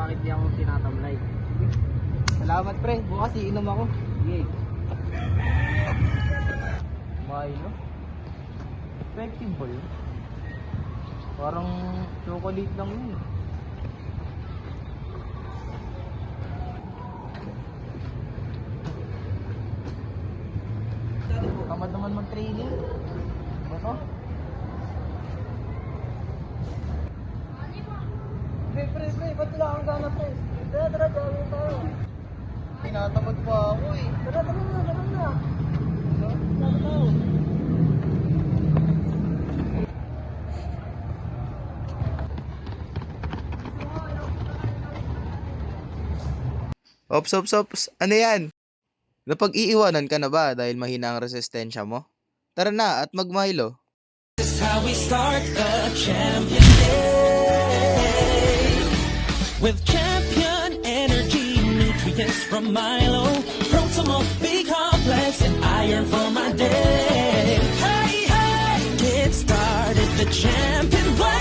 bakit di ako tinatamlay. Salamat pre, bukas iinom ako. Sige. Milo? Effective ba yun? Parang chocolate lang yun. Tamad naman mag-training. Ba to? Pre, ba't wala kang gana pre? Tara, gawin tayo. Tinatamad pa ako eh. Tara na. Tara tayo. Ops. Ano yan? Napag-iiwanan ka na ba dahil mahina ang resistensya mo? Tara na at mag-Milo. This is how we start the champion day. With champion energy, nutrients from Milo, Protomo, B-complex, and iron for my day. Hey, get started the champion way.